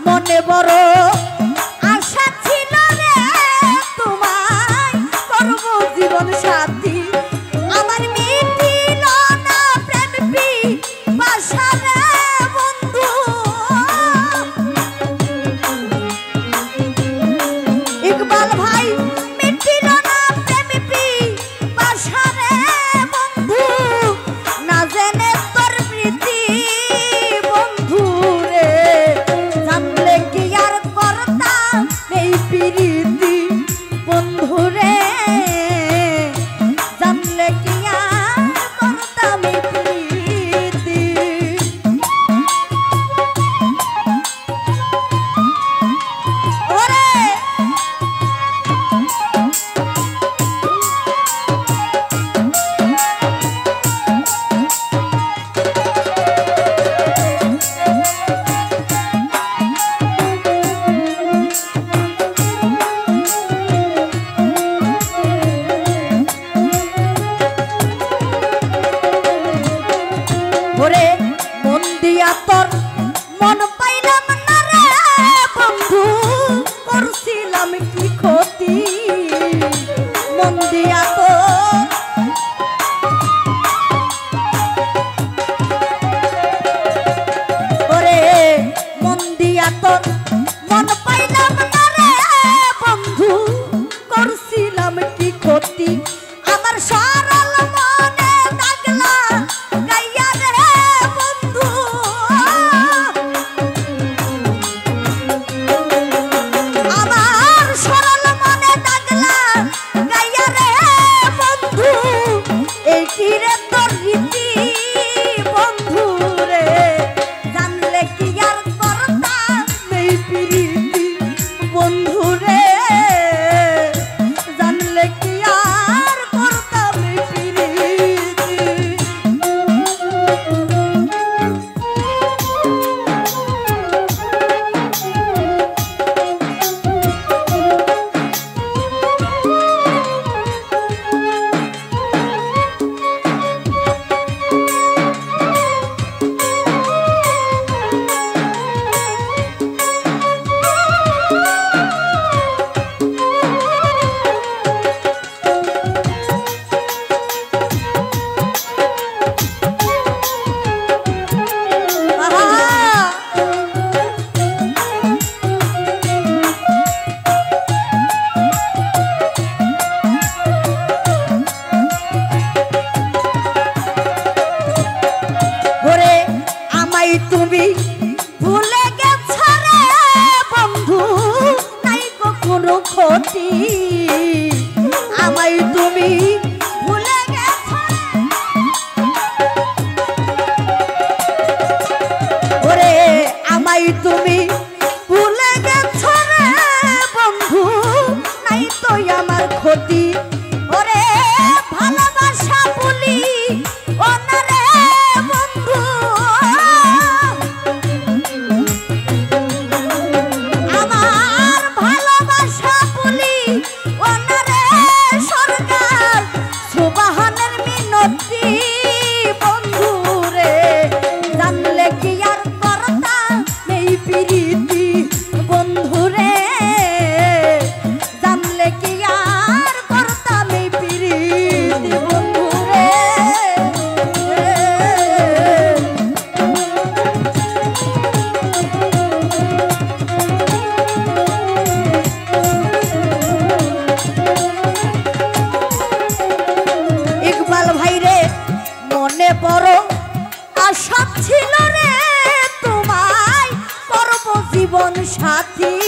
মনে বড় আশা ছিল রে তোমায় করব জীবন সাথী আমার মিটিল না প্রেম পিপাসা রে বন্ধু ইকবাল ভাই মিটিল না প্রেম পিপাসা রে বন্ধু না জেনে তোর প্রীতি বন্ধু রে জানলে কি আর করতাম এই প্রীতি বন্ধু রে জানলে কি আর করতাম এই প্রীতি ওরে ওরে মন দিয়া তোর মন পাইলাম না রে বন্ধু করছিলাম কি ক্ষতি মন দিয়া তোর ওরে মন দিয়া তোর মন পাইলাম না রে বন্ধু করছিলাম কি ক্ষতি আমার সরল মনে দাগলা গাইয়া রে বন্ধু আমার সরল মনে দাগলা গাইয়া রে বন্ধু এই কি রে তোর রীতি বন্ধু রে জানলে কি আর করতাম এই প্রীতি বন্ধু রে জানলে কি আর করতাম এই প্রীতি ওরে আমায় তুমি ভুলে গেছ রে বন্ধু নাই কখনো ক্ষতি আমায় তুমি ভুলে গেছ ওরে আমায় তুমি ভুলে গেছ রে বন্ধু নাই তো আমার ক্ষতি ওরে ভালোবাসা বলি ও না রে বন্ধু আমার ভালোবাসা বলি ও না রে সরকার সুবহানের মিনতি বন্ধু রে জানলে কি আর করতাম এই প্রীতি বন্ধু রে জানলে কি আর করতাম বড় আশা ছিল রে তোমায় করব জীবন সাথী